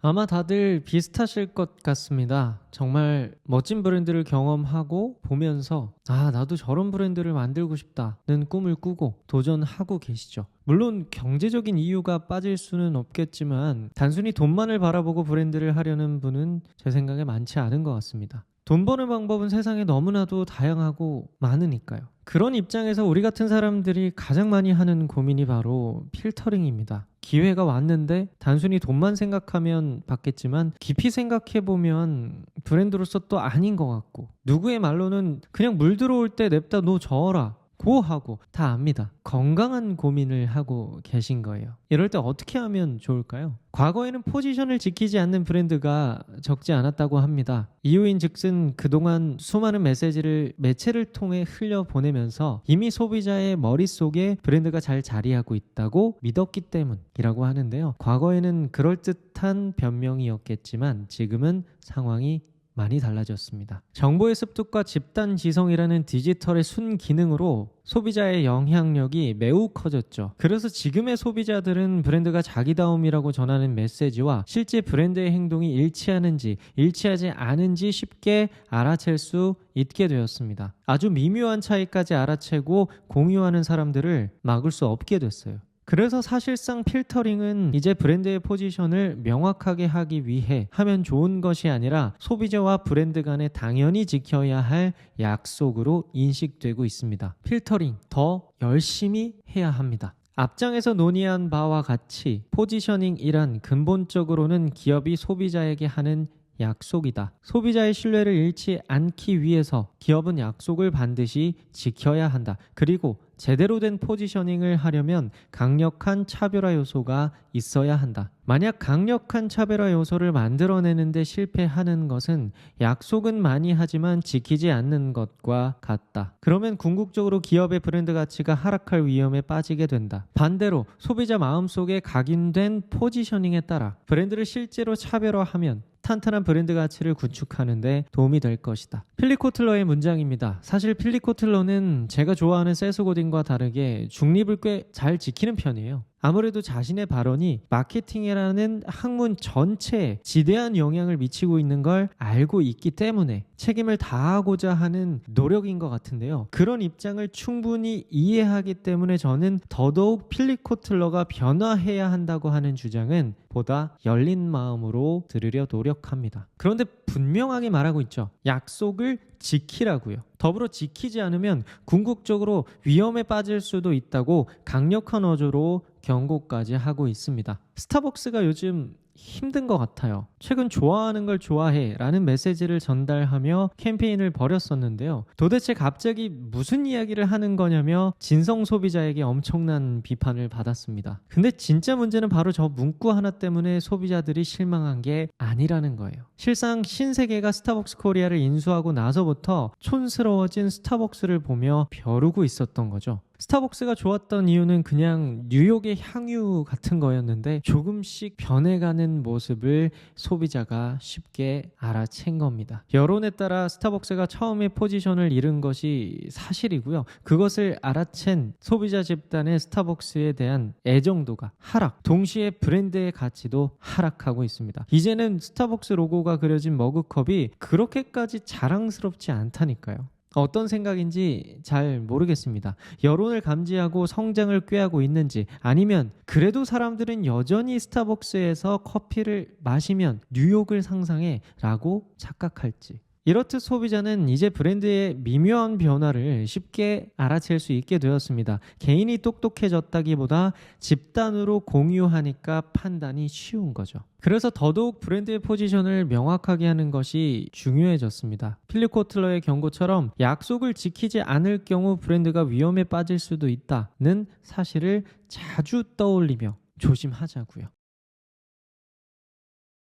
아마 다들 비슷하실 것 같습니다. 정말 멋진 브랜드를 경험하고 보면서 나도 저런 브랜드를 만들고 싶다는 꿈을 꾸고 도전하고 계시죠. 물론 경제적인 이유가 빠질 수는 없겠지만 단순히 돈만을 바라보고 브랜드를 하려는 분은 제 생각에 많지 않은 것 같습니다. 돈 버는 방법은 세상에 너무나도 다양하고 많으니까요. 그런 입장에서 우리 같은 사람들이 가장 많이 하는 고민이 바로 필터링입니다. 기회가 왔는데 단순히 돈만 생각하면 받겠지만 깊이 생각해보면 브랜드로서 또 아닌 것 같고, 누구의 말로는 그냥 물 들어올 때 냅다 너 저어라 고 하고 다 압니다. 건강한 고민을 하고 계신 거예요. 이럴 때 어떻게 하면 좋을까요? 과거에는 포지션을 지키지 않는 브랜드가 적지 않았다고 합니다. 이유인 즉슨 그동안 수많은 메시지를 매체를 통해 흘려보내면서 이미 소비자의 머릿속에 브랜드가 잘 자리하고 있다고 믿었기 때문이라고 하는데요. 과거에는 그럴듯한 변명이었겠지만 지금은 상황이 많이 달라졌습니다. 정보의 습득과 집단 지성이라는 디지털의 순기능으로 소비자의 영향력이 매우 커졌죠. 그래서 지금의 소비자들은 브랜드가 자기다움이라고 전하는 메시지와 실제 브랜드의 행동이 일치하는지 일치하지 않은지 쉽게 알아챌 수 있게 되었습니다. 아주 미묘한 차이까지 알아채고 공유하는 사람들을 막을 수 없게 됐어요. 그래서 사실상 필터링은 이제 브랜드의 포지션을 명확하게 하기 위해 하면 좋은 것이 아니라 소비자와 브랜드 간에 당연히 지켜야 할 약속으로 인식되고 있습니다. 필터링 더 열심히 해야 합니다. 앞장에서 논의한 바와 같이 포지셔닝이란 근본적으로는 기업이 소비자에게 하는 약속이다. 소비자의 신뢰를 잃지 않기 위해서 기업은 약속을 반드시 지켜야 한다. 그리고 제대로 된 포지셔닝을 하려면 강력한 차별화 요소가 있어야 한다. 만약 강력한 차별화 요소를 만들어내는데 실패하는 것은 약속은 많이 하지만 지키지 않는 것과 같다. 그러면 궁극적으로 기업의 브랜드 가치가 하락할 위험에 빠지게 된다. 반대로 소비자 마음속에 각인된 포지셔닝에 따라 브랜드를 실제로 차별화하면 탄탄한 브랜드 가치를 구축하는 데 도움이 될 것이다. 필립 코틀러의 문장입니다. 사실 필립 코틀러는 제가 좋아하는 세스 고딘과 다르게 중립을 꽤 잘 지키는 편이에요. 아무래도 자신의 발언이 마케팅이라는 학문 전체에 지대한 영향을 미치고 있는 걸 알고 있기 때문에 책임을 다하고자 하는 노력인 것 같은데요. 그런 입장을 충분히 이해하기 때문에 저는 더더욱 필립 코틀러가 변화해야 한다고 하는 주장은 보다 열린 마음으로 들으려 노력합니다. 그런데 분명하게 말하고 있죠. 약속을 지키라고요. 더불어 지키지 않으면 궁극적으로 위험에 빠질 수도 있다고 강력한 어조로 경고까지 하고 있습니다. 스타벅스가 요즘 힘든 것 같아요. 최근 좋아하는 걸 좋아해 라는 메시지를 전달하며 캠페인을 벌였었는데요. 도대체 갑자기 무슨 이야기를 하는 거냐며 진성 소비자에게 엄청난 비판을 받았습니다. 근데 진짜 문제는 바로 저 문구 하나 때문에 소비자들이 실망한 게 아니라는 거예요. 실상 신세계가 스타벅스 코리아를 인수하고 나서부터 촌스러워진 스타벅스를 보며 벼르고 있었던 거죠. 스타벅스가 좋았던 이유는 그냥 뉴욕의 향유 같은 거였는데 조금씩 변해가는 모습을 소비자가 쉽게 알아챈 겁니다. 여론에 따라 스타벅스가 처음에 포지션을 잃은 것이 사실이고요. 그것을 알아챈 소비자 집단의 스타벅스에 대한 애정도가 하락, 동시에 브랜드의 가치도 하락하고 있습니다. 이제는 스타벅스 로고가 그려진 머그컵이 그렇게까지 자랑스럽지 않다니까요. 어떤 생각인지 잘 모르겠습니다. 여론을 감지하고 성장을 꾀하고 있는지, 아니면 그래도 사람들은 여전히 스타벅스에서 커피를 마시면 뉴욕을 상상해 라고 착각할지. 이렇듯 소비자는 이제 브랜드의 미묘한 변화를 쉽게 알아챌 수 있게 되었습니다. 개인이 똑똑해졌다기보다 집단으로 공유하니까 판단이 쉬운 거죠. 그래서 더더욱 브랜드의 포지션을 명확하게 하는 것이 중요해졌습니다. 필립 코틀러의 경고처럼 약속을 지키지 않을 경우 브랜드가 위험에 빠질 수도 있다는 사실을 자주 떠올리며 조심하자고요.